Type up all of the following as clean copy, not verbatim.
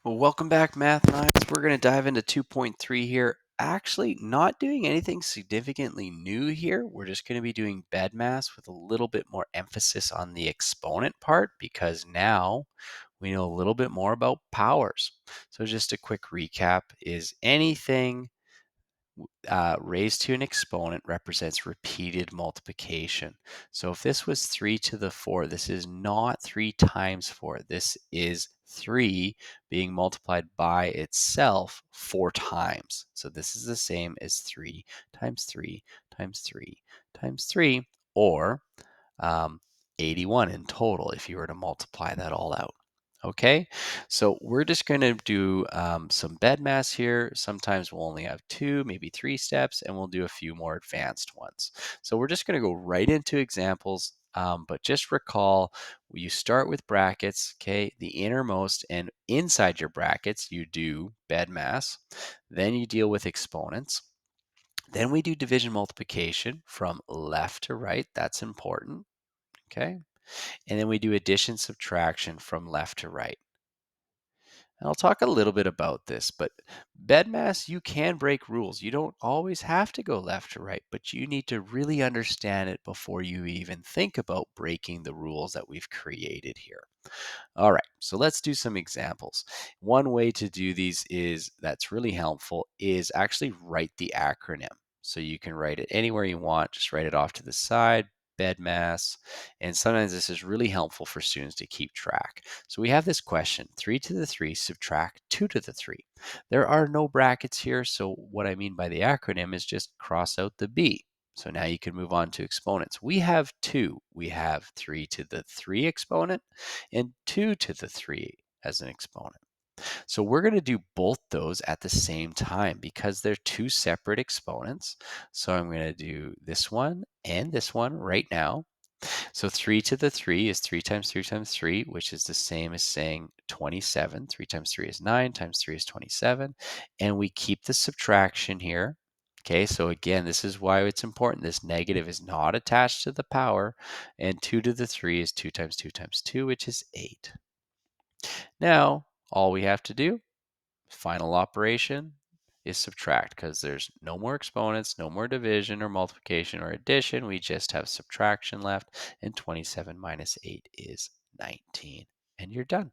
Well, welcome back, Math Knights. We're going to dive into 2.3 here. Actually, not doing anything significantly new here. We're just going to be doing BEDMAS with a little bit more emphasis on the exponent part because now we know a little bit more about powers. So just a quick recap is anything raised to an exponent represents repeated multiplication. So if this was 3 to the 4, this is not 3 times 4. This is 3 being multiplied by itself 4 times. So this is the same as 3 times 3 times 3 times 3, or 81 in total if you were to multiply that all out. Okay, so we're just going to do some BEDMAS here. Sometimes we'll only have 2, maybe 3 steps, and we'll do a few more advanced ones. So we're just going to go right into examples, but just recall you start with brackets, okay, the innermost, and inside your brackets you do BEDMAS. Then you deal with exponents. Then we do division multiplication from left to right. That's important, okay? And then we do addition subtraction from left to right. And I'll talk a little bit about this, but BEDMAS, you can break rules. You don't always have to go left to right, but you need to really understand it before you even think about breaking the rules that we've created here. All right, so let's do some examples. One way to do these is that's really helpful is actually write the acronym. So you can write it anywhere you want, just write it off to the side, BEDMAS, and sometimes this is really helpful for students to keep track. So we have this question, 3 to the 3 subtract 2 to the 3. There are no brackets here, so what I mean by the acronym is just cross out the B. So now you can move on to exponents. We have 2. We have 3 to the 3 exponent and 2 to the 3 as an exponent. So we're going to do both those at the same time because they're two separate exponents. So I'm going to do this one and this one right now. So 3 to the 3 is 3 times 3 times 3, which is the same as saying 27. 3 times 3 is 9, times 3 is 27. And we keep the subtraction here. Okay, so again, this is why it's important. This negative is not attached to the power. And 2 to the 3 is 2 times 2 times 2, which is 8. Now, all we have to do, final operation, is subtract because there's no more exponents, no more division or multiplication or addition. We just have subtraction left, and 27 minus 8 is 19. And you're done.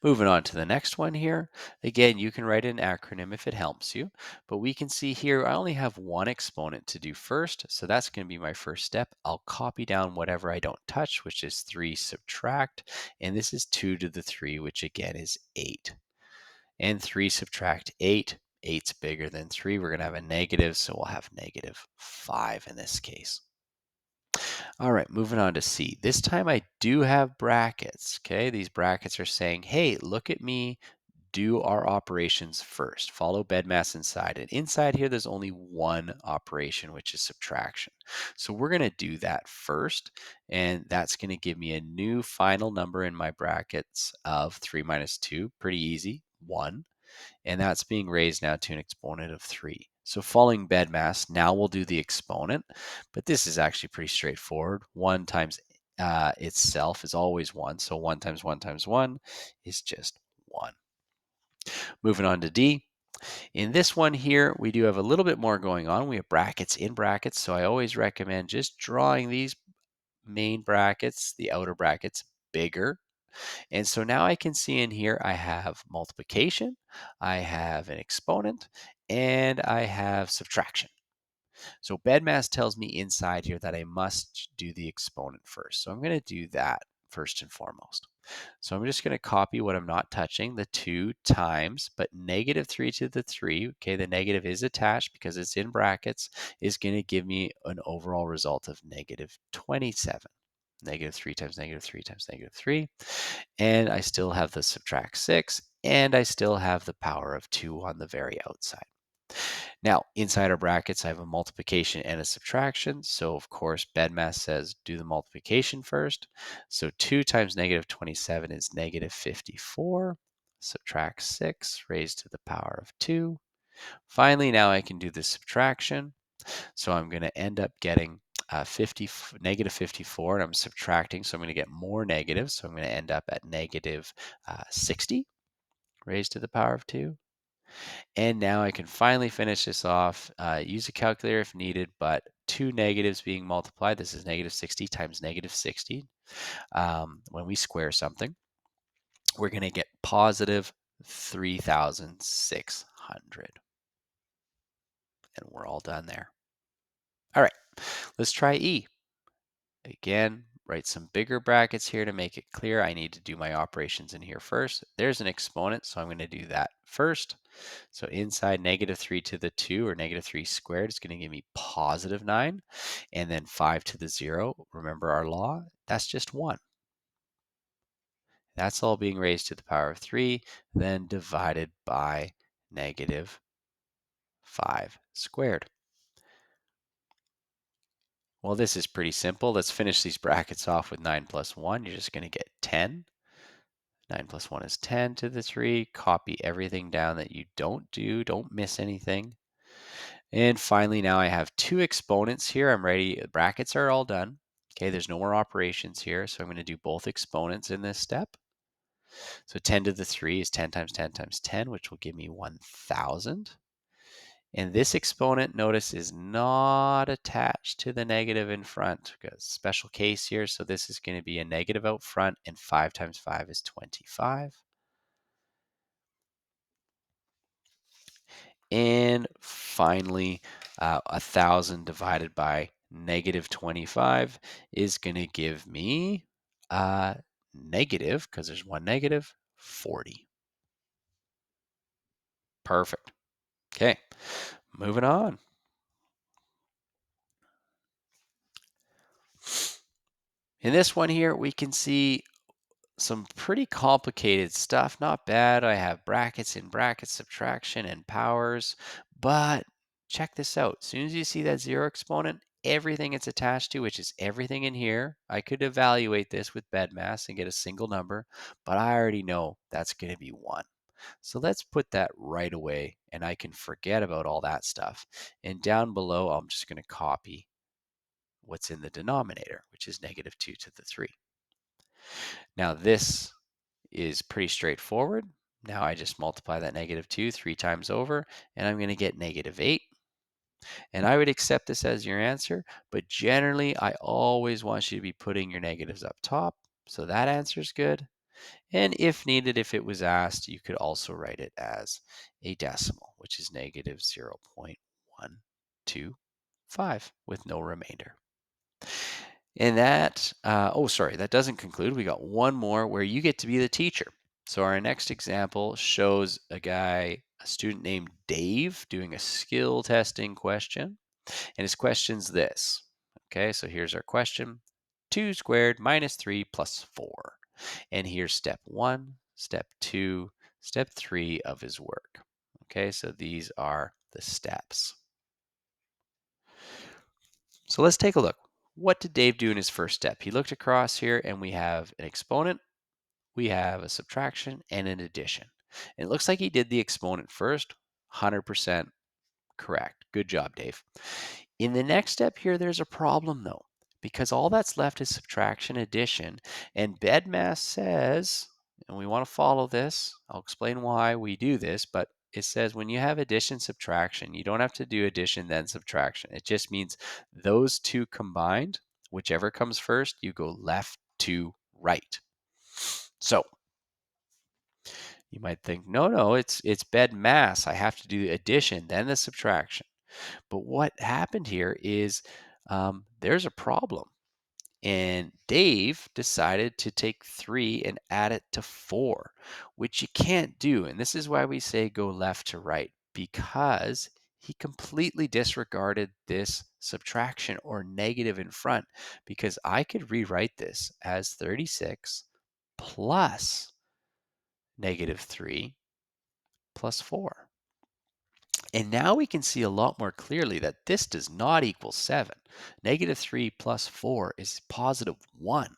Moving on to the next one here. Again, you can write an acronym if it helps you, but we can see here I only have one exponent to do first, so that's going to be my first step. I'll copy down whatever I don't touch, which is 3 subtract, and this is 2 to the 3, which again is 8. And 3 subtract 8. 8's bigger than 3. We're going to have a negative, so we'll have negative 5 in this case. All right, moving on to C. This time I do have brackets, okay? These brackets are saying, hey, look at me do our operations first. Follow BEDMAS inside. And inside here, there's only one operation, which is subtraction. So we're going to do that first. And that's going to give me a new final number in my brackets of 3 minus 2. Pretty easy, 1. And that's being raised now to an exponent of 3. So following BEDMAS, now we'll do the exponent. But this is actually pretty straightforward. 1 times itself is always 1. So 1 times 1 times 1 is just 1. Moving on to D. In this one here, we do have a little bit more going on. We have brackets in brackets, so I always recommend just drawing these main brackets, the outer brackets, bigger. And so now I can see in here I have multiplication, I have an exponent, and I have subtraction. So BEDMAS tells me inside here that I must do the exponent first. So I'm going to do that first and foremost. So I'm just going to copy what I'm not touching, the 2 times, but negative 3 to the 3, okay, the negative is attached because it's in brackets, is going to give me an overall result of negative 27. Negative 3 times negative 3 times negative 3. And I still have the subtract 6, and I still have the power of 2 on the very outside. Now, inside our brackets, I have a multiplication and a subtraction. So, of course, BEDMAS says do the multiplication first. So 2 times negative 27 is negative 54. Subtract 6 raised to the power of 2. Finally, now I can do the subtraction. So I'm going to end up getting negative 54, and I'm subtracting, so I'm going to get more negatives. So I'm going to end up at negative 60. raised to the power of 2. And now I can finally finish this off. Use a calculator if needed, but two negatives being multiplied. This is negative 60 times negative 60. When we square something, we're going to get positive 3,600. And we're all done there. All right, let's try E. Again, write some bigger brackets here to make it clear. I need to do my operations in here first. There's an exponent, so I'm going to do that first. So inside negative 3 to the 2, or negative 3 squared, is going to give me positive 9. And then 5 to the 0, remember our law, that's just 1. That's all being raised to the power of 3, then divided by negative 5 squared. Well, this is pretty simple. Let's finish these brackets off with 9 plus 1. You're just going to get 10. 9 plus 1 is 10 to the 3. Copy everything down that you don't do. Don't miss anything. And finally, now I have two exponents here. I'm ready. The brackets are all done. Okay, there's no more operations here, so I'm going to do both exponents in this step. So 10 to the 3 is 10 times 10 times 10, which will give me 1,000. And this exponent, notice, is not attached to the negative in front. We've got a special case here, so this is going to be a negative out front, and 5 times 5 is 25. And finally, 1,000 divided by negative 25 is going to give me negative, because there's one negative, 40. Perfect. Okay, moving on. In this one here, we can see some pretty complicated stuff. Not bad. I have brackets in brackets, subtraction, and powers. But check this out. As soon as you see that 0 exponent, everything it's attached to, which is everything in here, I could evaluate this with BEDMAS and get a single number, but I already know that's going to be 1. So let's put that right away, and I can forget about all that stuff. And down below, I'm just going to copy what's in the denominator, which is negative 2 to the 3. Now this is pretty straightforward. Now I just multiply that negative 2 3 times over, and I'm going to get negative 8. And I would accept this as your answer, but generally I always want you to be putting your negatives up top. So that answer is good. And if needed, if it was asked, you could also write it as a decimal, which is negative 0.125 with no remainder. And that, that doesn't conclude. We got one more where you get to be the teacher. So our next example shows a student named Dave, doing a skill testing question. And his question's this. Okay, so here's our question. 2 squared minus 3 plus 4. And here's step 1, step 2, step 3 of his work. Okay, so these are the steps. So let's take a look. What did Dave do in his first step? He looked across here and we have an exponent, we have a subtraction, and an addition. And it looks like he did the exponent first. 100% correct. Good job, Dave. In the next step here, there's a problem though, because all that's left is subtraction, addition, and BEDMAS says, and we want to follow this. I'll explain why we do this, but it says when you have addition, subtraction, you don't have to do addition, then subtraction. It just means those two combined, whichever comes first, you go left to right. So you might think, no, it's BEDMAS. I have to do the addition, then the subtraction. But what happened here is there's a problem. And Dave decided to take 3 and add it to 4, which you can't do. And this is why we say go left to right, because he completely disregarded this subtraction or negative in front, because I could rewrite this as 36 plus negative 3 plus 4. And now we can see a lot more clearly that this does not equal 7. Negative 3 plus 4 is positive 1.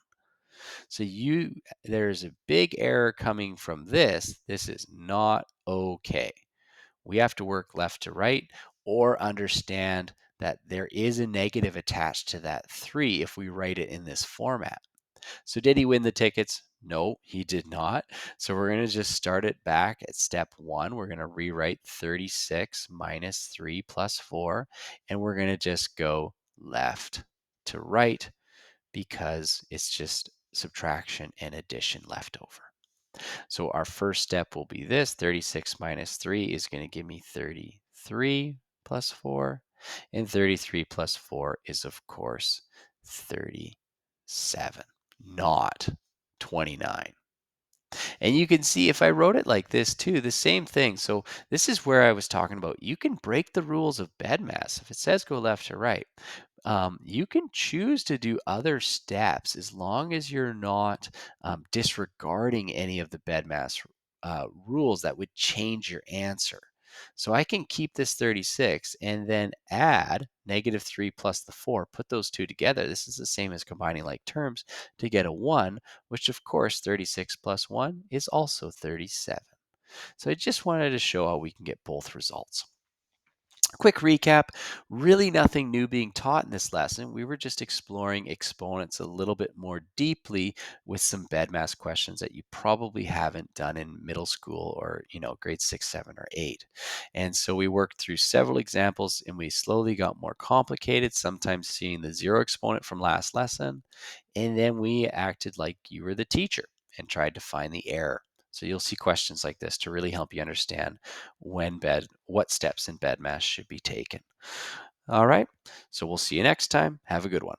So there's a big error coming from this. This is not okay. We have to work left to right or understand that there is a negative attached to that 3 if we write it in this format. So did he win the tickets? No, he did not. So we're going to just start it back at step 1. We're going to rewrite 36 minus 3 plus 4, and we're going to just go left to right because it's just subtraction and addition left over. So our first step will be this. 36 minus 3 is going to give me 33 plus 4. And 33 plus 4 is, of course, 37, not 29. And you can see if I wrote it like this too, the same thing. So this is where I was talking about. You can break the rules of BEDMAS. If it says go left to right, you can choose to do other steps as long as you're not disregarding any of the BEDMAS rules that would change your answer. So I can keep this 36 and then add -3 plus the 4, put those two together. This is the same as combining like terms to get a 1, which of course 36 plus 1 is also 37. So I just wanted to show how we can get both results. Quick recap, really nothing new being taught in this lesson. We were just exploring exponents a little bit more deeply with some BEDMAS questions that you probably haven't done in middle school or, grade 6, 7, or 8. And so we worked through several examples and we slowly got more complicated, sometimes seeing the zero exponent from last lesson. And then we acted like you were the teacher and tried to find the error. So you'll see questions like this to really help you understand what steps in BEDMAS should be taken. All right. So we'll see you next time. Have a good one.